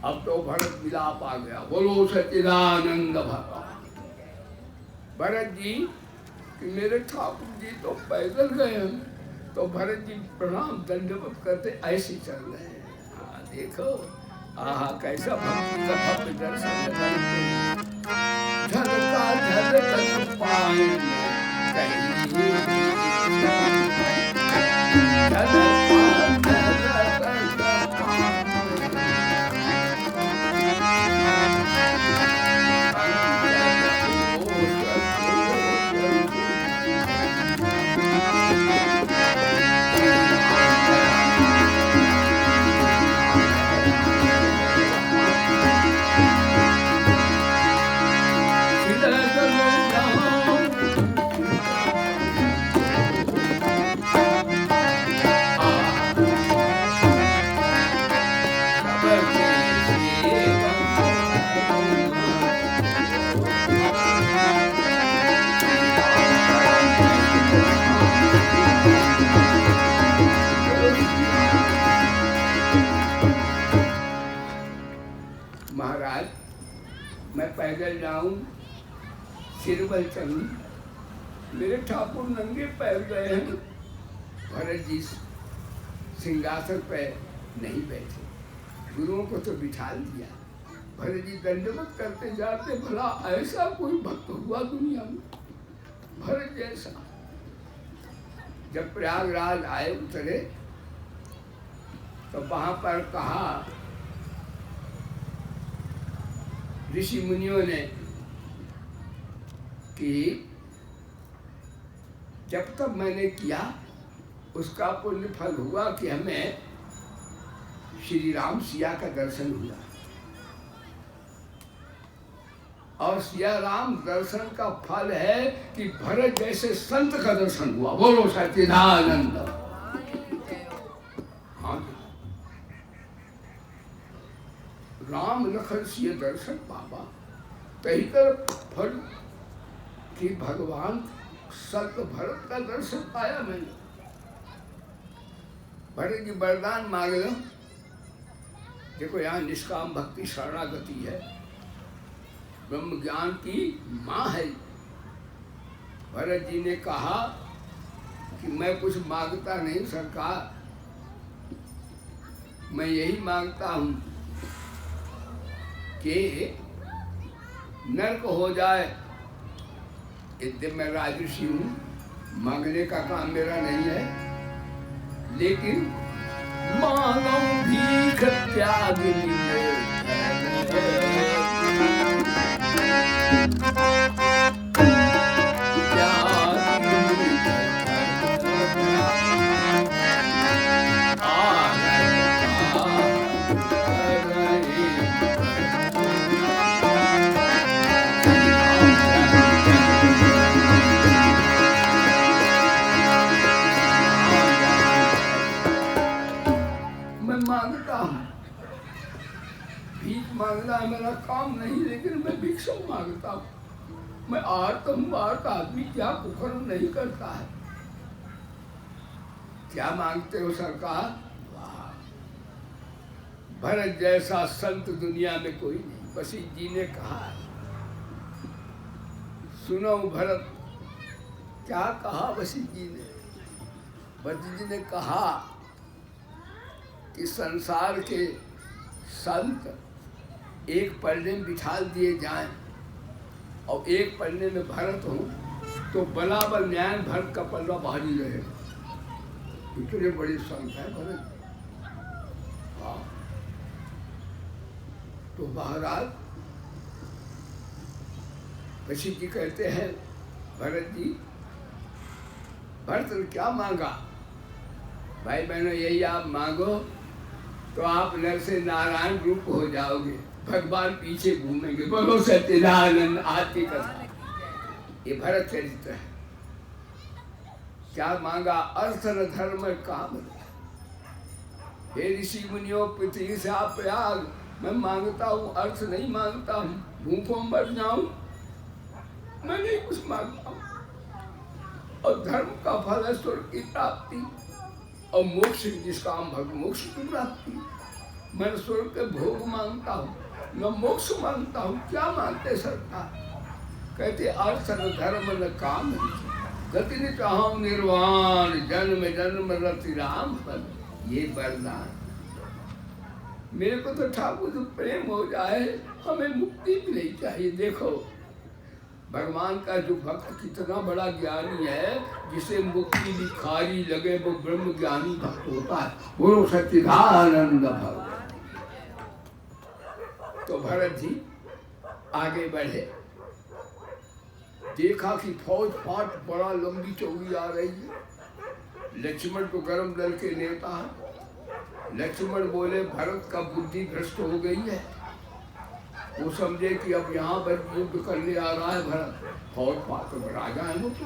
Speaker 1: अब तो भरत विलाप आ गया। बोलो सच्चिदानंद भगवान। भरत जी कि मेरे ठाकुर जी तो पैदल गए हैं, तो भरत जी प्रणाम दंडवत करते ऐसे चल रहे हैं। हाँ देखो, आहा कैसा भक्ति का भव्य दर्शन है। झलका झलक पाए महाराज, मैं पैदल जाऊं, सिरबल चलूं, मेरे ठाकुर नंगे पैर गए हैं। भरत जी सिंहासन पे नहीं बैठे, गुरुओं को तो बिठा दिया। भरत जी दंडवत करते जाते, भला ऐसा कोई भक्त हुआ दुनिया में भरत जैसा। जब प्रयागराज आए उतरे तो वहां पर कहा ऋषि मुनियों ने कि जब तक मैंने किया उसका पुण्य फल हुआ कि हमें श्री राम सिया का दर्शन हुआ, और सिया राम दर्शन का फल है कि भरत जैसे संत का दर्शन हुआ। बोलो सच्चिदानंद। हाँ, राम लखन सिया दर्शन बाबा तही कर फल कि भगवान संत भरत का दर्शन पाया मैंने। भरत जी वरदान मांग लो। देखो यहाँ निष्काम भक्ति शरणागति है, ब्रह्म ज्ञान की माँ है। भरत जी ने कहा कि मैं कुछ मांगता नहीं सरकार, मैं यही मांगता हूँ कि नर्क हो जाए। यद्यपि मैं राजऋषि हूँ, मांगने का काम मेरा नहीं है, लेकिन मांगो भीख त्याग मांगना मेरा काम नहीं, लेकिन मैं भिक्षा मांगता हूँ। मैं आर्त आदमी क्या कुकर्म नहीं करता है। क्या मांगते हो सरकार? वाह, भरत जैसा संत दुनिया में कोई नहीं। वशिष्ठ जी ने कहा, सुनो भरत, क्या कहा वशिष्ठ जी ने? वशिष्ठ जी ने कहा कि संसार के संत एक पलड़े में बिठा दिए जाएं और एक पलड़े में भरत हो तो बराबर न्याय भरत का पल्ला भारी रहे। इतने बड़े संत हैं भरत। हाँ, तो महाराज वशिष्ठ जी कहते हैं, भरत जी, भरत ने क्या मांगा? भाई बहनों, यही आप मांगो तो आप नर से नारायण रूप हो जाओगे, भगवान पीछे घूमेंगे। बोलो सच्चिदानंद। आदि कथा ये भरत चरित्र है। क्या मांगा? अर्थ न धर्म काम। हे ऋषि मुनियों, पृथ्वी से आप प्रयाग, मैं मांगता हूँ, अर्थ नहीं मांगता हूँ, भूखों मर जाऊं, मैं नहीं कुछ मांगता हूँ। और धर्म का फल है स्वर्ग की प्राप्ति। और मोक्ष जिसका हम भक्त मोक्ष की प्राप्ति। मैं स्वर्ग के भोग मांगता हूँ न मोक्ष मांगता हूँ, क्या मानते सरकार? कहते अर्थ न धर्म न काम गति न चाहूं निर्वाण जन्म जन्म रति राम पद, ये वरदान। मेरे को तो ठाकुर से प्रेम हो जाए, हमें मुक्ति भी नहीं चाहिए। देखो भगवान का जो भक्त कितना बड़ा ज्ञानी है, जिसे मुक्ति भिखारी लगे वो ब्रह्म ज्ञानी भक्त होता है। बोलो सच्चिदानंद भगवान। तो भरत जी आगे बढ़े, देखा कि फौज फाट बड़ा लंबी चौड़ी आ रही है। लक्ष्मण तो गर्म दल के नेता है। लक्ष्मण बोले भरत का बुद्धि भ्रष्ट हो गई है, वो समझे कि अब यहाँ पर युद्ध करने आ रहा है भरत। फौज फाट तो राजा है वो, तो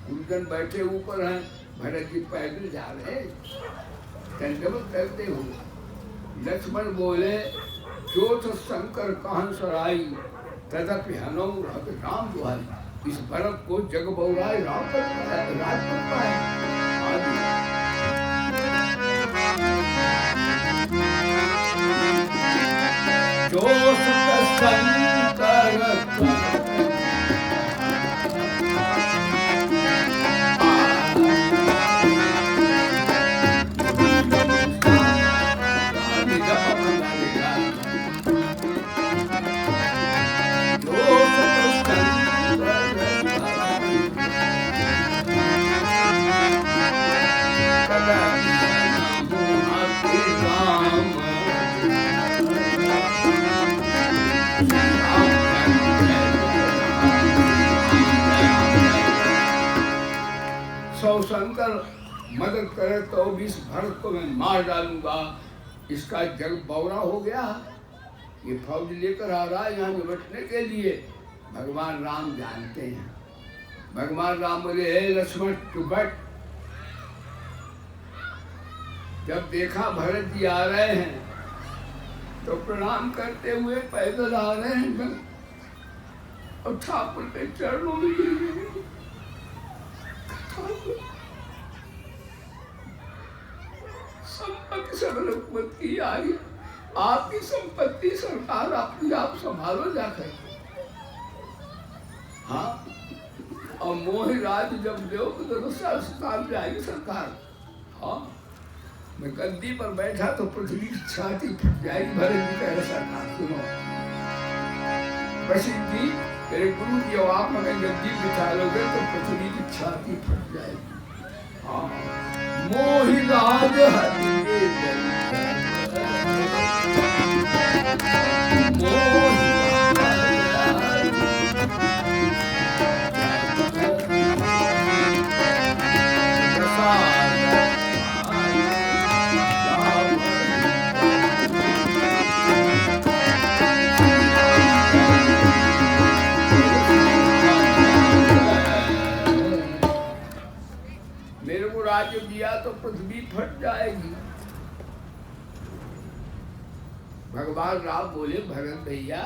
Speaker 1: कुंदन बैठे ऊपर हैं, भरत जी पैदल जा रहे हैं दंडवत करते हुए। लक्ष्मण बोले जो शंकर कहन सराई तदपि हनौ रहत राम दुहाई। इस भरत को जग बहुराय राम पर राज करता है। जो शंकर शंकर मदद करे तो भी इस भरत को मैं मार डालूंगा। इसका जग बौरा हो गया, ये फौज लेकर आ रहा है यहाँ निपटने के लिए। भगवान राम जानते हैं। भगवान राम बोले हे लक्ष्मण तू बैठ। जब देखा भरत जी आ रहे हैं तो प्रणाम करते हुए पैदल आ रहे हैं और ठाकुर के चरणों में गिर गए। संपत्ति सर्वलोकमत की आई, आपकी संपत्ति सरकार अपनी आप संभालो जाकर। हाँ, और मोहि राज जब लो तो सरकार जाएगी सरकार। हाँ, मैं गद्दी पर बैठा तो पृथ्वी की छाती फट जाएगी। भरत जी कह सरकार सुनो, प्रसिद्धि मेरे गुरु जी आप अगर गद्दी बिठा लोगे तो पृथ्वी की छाती फट जाएगी। हाँ, मोहि राज राज्य दिया तो पृथ्वी फट जाएगी। भगवान राम बोले भरत भैया,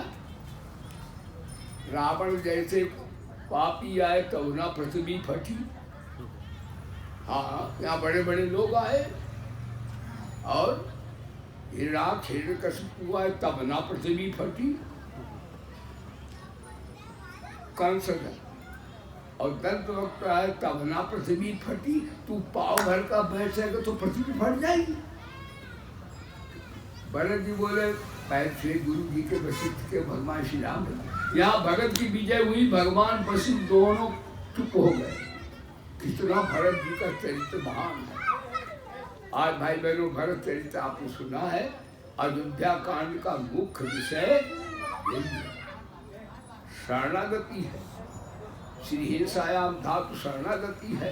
Speaker 1: रावण जैसे पापी आए तो ना पृथ्वी फटी। हाँ, यहाँ बड़े बड़े लोग आए और हिरण्यकशिपु आए तब ना पृथ्वी फटी। कंस और दंत वक्त आए तब ना पृथ्वी फटी। तू पाव भर का बैठेगा तो पृथ्वी फट जाएगी। भरत जी बोले पैर से गुरु जी के वशिष्ठ के भगवान श्री राम। यहाँ भगत की विजय हुई, भगवान वशिष्ठ दोनों चुप हो गए। कितना भरत जी का चरित्र महान है। आज भाई बहनों भरत चरित्र आपने सुना है। अयोध्या कांड का मुख्य विषय शरणागति है। श्री हिंसायाम धातु शरणागति है।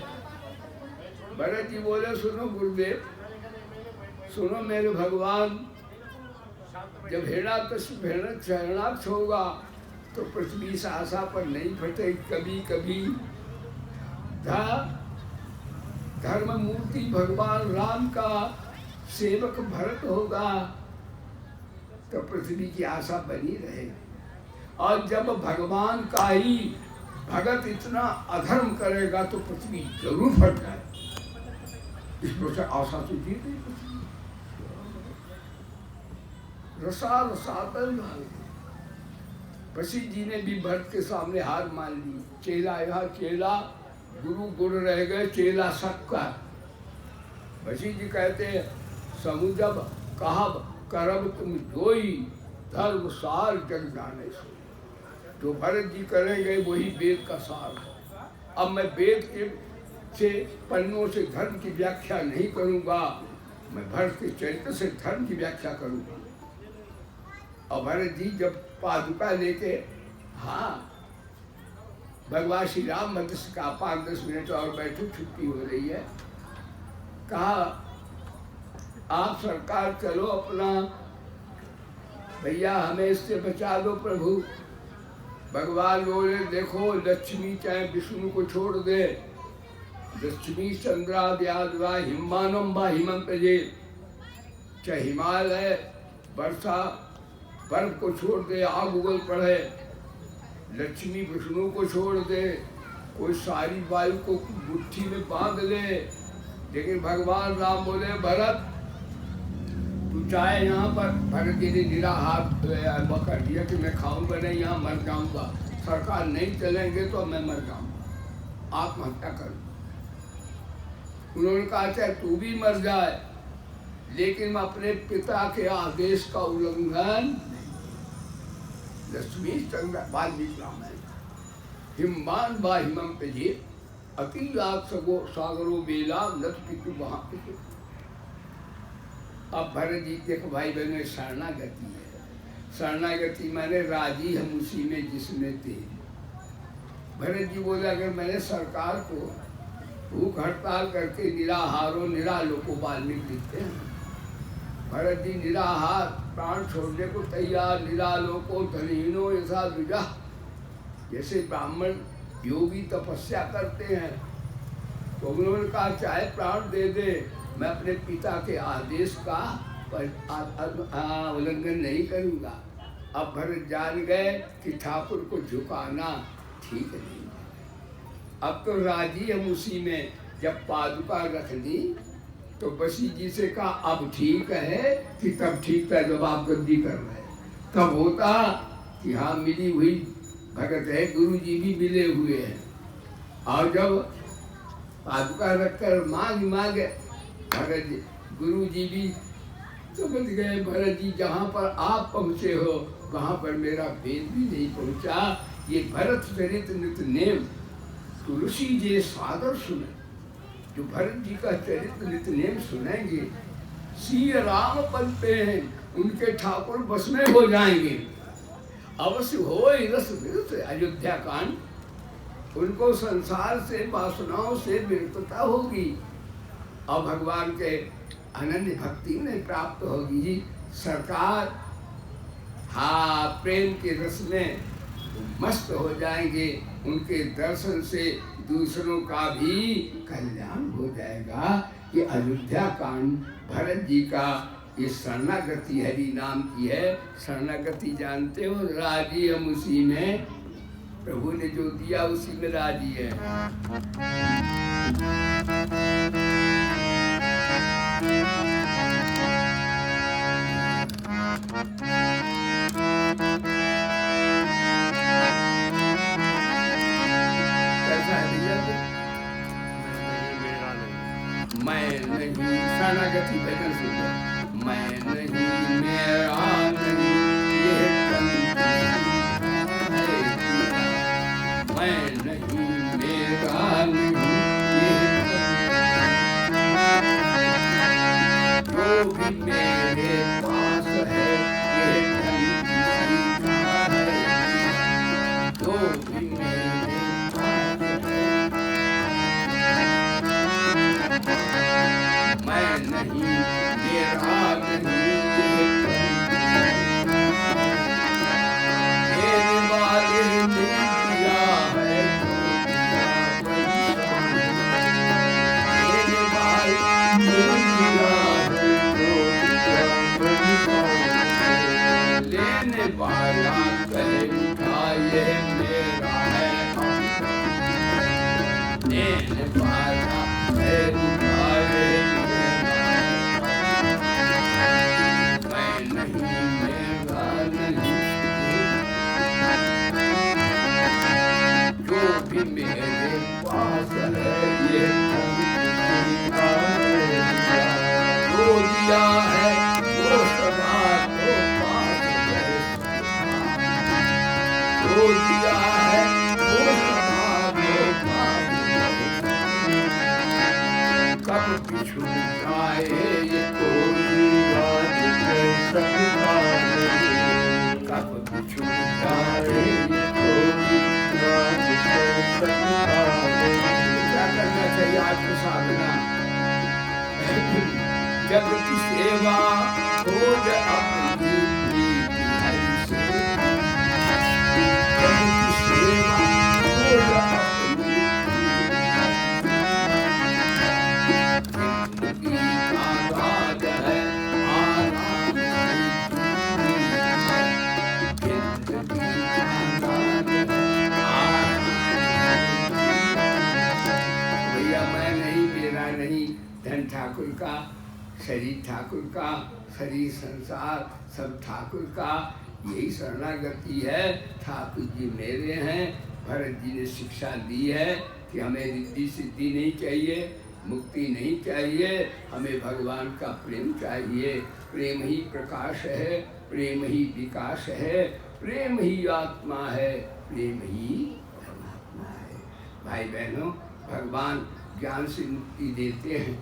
Speaker 1: भरत जी बोले सुनो गुरुदेव, सुनो मेरे भगवान, जब हिरण्यकशिपु शरणागत होगा तो पृथ्वी इस आशा पर नहीं फटे। कभी कभी धर्म मूर्ति भगवान राम का सेवक भरत होगा तो पृथ्वी की आशा बनी रहेगी। और जब भगवान का ही भगत इतना अधर्म करेगा तो पृथ्वी जरूर फट जाए। इस प्रकार आशा तो जीत नहीं कुछ। रसा रसातल वशिष्ठ जी ने भी भरत के सामने हार मान ली। चेला यहाँ चेला, गुरु गुरु रह गए, चेला सबका। वशिष्ठ जी कहते हैं समूह जब कहा करब तुम जोई, धर्म सार जग जाने सो। जो भरत जी करेंगे वही वेद का सार है। अब मैं वेद के से पन्नों से धर्म की व्याख्या नहीं करूँगा, मैं भरत के चरित्र से धर्म की व्याख्या करूँगा। और भरत जी जब पादुका लेके, हाँ भगवान श्री राम मध्य का 5-10 मिनट और बैठे, छुट्टी हो रही है, कहा आप सरकार चलो अपना, भैया हमें इससे बचा दो प्रभु। भगवान बोले देखो लक्ष्मी चाहे विष्णु को छोड़ दे, लक्ष्मी चंद्राद्याद्वा हिमानम वा हिमंत जे, चाहे हिमालय वर्षा बर्फ को छोड़ दे, आग उगल पड़े, लक्ष्मी विष्णु को छोड़ दे, कोई सारी वायु को मुट्ठी में बांध ले। लेकिन भगवान राम बोले भरत तू चाहे यहाँ पर, भरत जी ने निराहार कर दिया कि मैं खाऊंगा नहीं, यहाँ मर जाऊंगा, सरकार नहीं चलेंगे तो मैं मर जाऊंगा, आत्महत्या करूँ। उन्होंने कहा चाहे तू भी मर जाए लेकिन मैं अपने पिता के आदेश का उल्लंघन। लक्ष्मी चंद्र वाल्मीकि रामायण, हिमवान वा हिमम पे जे अति लाख सगो सागरो बेला नत पितु वहाँ पितु। अब भरत जी देखो भाई बहनों शरणागति है। शरणागति माने राजी हम उसी में जिसमें थे। भरत जी बोले अगर मैंने सरकार को भूख हड़ताल करके निराहारों निरालों को वाल्मीकि लिखते हैं। भरत जी निराहार प्राण छोड़ने को तैयार, निरालों को धनहीनों ऐसा विजा, जैसे ब्राह्मण योगी तपस्या करते हैं। तो उन्होंने कहा चाहे प्राण दे दे, मैं अपने पिता के आदेश का उल्लंघन नहीं करूँगा। अब भरत जान गए कि ठाकुर को झुकाना ठीक नहीं। अब तो राजी हम उसी में। जब पादुका रख दी तो वशिष्ठ जी से कहा अब ठीक है कि तब ठीक था जब आप गद्दी कर रहे, तब होता कि हाँ मिली हुई भगत है, गुरु जी भी मिले हुए हैं। और जब पादुका रखकर मांग भरत जी, गुरु जी भी समझ गए भरत जी जहाँ पर आप पहुँचे हो वहाँ पर मेरा वेद भी नहीं पहुँचा। ये भरत चरित नित नेम तुलसी जे सादर सुने। जो भरत जी का चरित्र नित नेम सुनेंगे श्री राम बनते हैं, उनके ठाकुर बस में हो जाएंगे। अवश्य हो रस विरत अयोध्या कांड, उनको संसार से वासनाओं से विरतता होगी और भगवान के अनन्य भक्ति में प्राप्त होगी। जी सरकार हाँ प्रेम के रस में मस्त हो जाएंगे। उनके दर्शन से दूसरों का भी कल्याण हो जाएगा। ये अयोध्या कांड भरत जी का ये शरणागति हरि नाम की है। शरणागति जानते हो, राजी हम उसी में, प्रभु ने जो दिया उसी में राजी है। मैं नहीं शरणागति भजन सुन, मैं नहीं मेरा नहीं ये मैं नहीं मेरा नहीं ये जो भी मेरे पास है ये जो भी मेरे पास है मैं नहीं मेरा नहीं मेरे वाले ने दिया है मेरे वाले लेने वाला कहेगा ये मेरा है, लेने वाला कहेगा ये बिछुड़ जाए कोई
Speaker 2: राज कैसा निभाए,
Speaker 1: कब बिछुड़ जाए
Speaker 2: कोई राज कैसा निभाए।
Speaker 1: क्या करना चाहिए आपको साधना? जब की सेवा खोज अपनी प्रीति हरि से, जब की सेवा खोज अपनी जिंदगी का राज है आराम की, जिंदगी का राज है आराम। भैया मैं नहीं, मेरा नहीं, धन ठाकुर का, शरीर ठाकुर का, शरीर संसार सब ठाकुर का, यही शरणागति है। ठाकुर जी मेरे हैं। भरत जी ने शिक्षा दी है कि हमें रिद्धि सिद्धि नहीं चाहिए, मुक्ति नहीं चाहिए, हमें भगवान का प्रेम चाहिए। प्रेम ही प्रकाश है, प्रेम ही विकास है, प्रेम ही आत्मा है, प्रेम ही परमात्मा है। भाई बहनों, भगवान ज्ञान से मुक्ति देते हैं,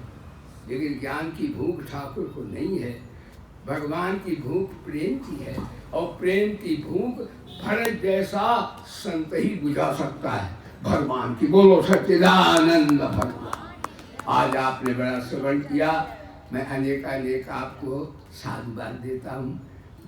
Speaker 1: लेकिन ज्ञान की भूख ठाकुर को नहीं है। भगवान की भूख प्रेम की है, और प्रेम की भूख भरत जैसा संत ही बुझा सकता है भगवान की। बोलो सच्चिदानंद भगवान। आज आपने बड़ा श्रवण किया, मैं अनेक आपको साधुवाद देता हूँ।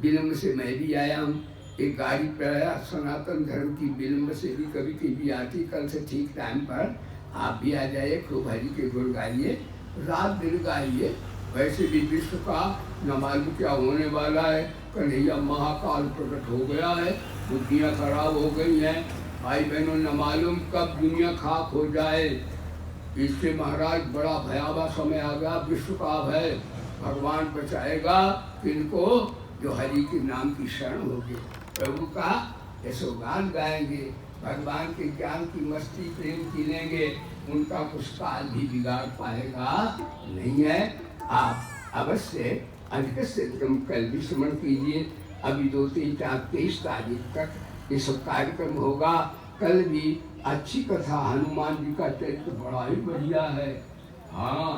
Speaker 1: विलम्ब से मैं भी आया हूँ, एक गाड़ी पर आया, सनातन धर्म की विलम्ब से भी कभी कभी आती। कल से ठीक टाइम पर आप भी आ जाइए, खूब हरि के गुण गाइए, रात दिन गाइए। वैसे भी विश्व का न मालूम क्या होने वाला है। कन्हैया महाकाल प्रकट हो गया है, बुद्धियाँ खराब हो गई हैं। भाई बहनों, न मालूम कब दुनिया खाक हो जाए। इससे महाराज बड़ा भयावह समय आ गया, विश्व का भय। भगवान बचाएगा किनको? जो हरि के नाम की शरण होगी, प्रभु का यशोगान गाएंगे, भगवान के ज्ञान की मस्ती प्रेम की लेंगे, उनका कुछ काल भी बिगाड़ पाएगा नहीं है। आप अवश्य अधिक से तुम कल भी स्मरण कीजिए। अभी 2, 3, 4, 23 तारीख तक ये सब कार्यक्रम होगा। कल भी अच्छी कथा, हनुमान जी का चरित्र बड़ा ही बढ़िया है। हाँ,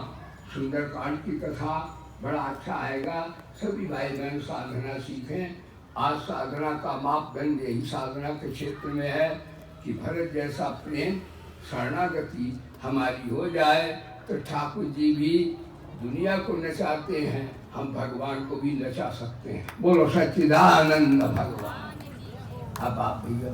Speaker 1: सुंदरकांड की कथा बड़ा अच्छा आएगा। सभी भाई बहन साधना सीखें। आज साधना का मापदंड यही साधना के क्षेत्र में है कि भरत जैसा प्रेम शरणागति हमारी हो जाए, तो ठाकुर जी भी दुनिया को नचाते हैं, हम भगवान को भी नचा सकते हैं। बोलो सच्चिदानंद भगवान। अब आप भैया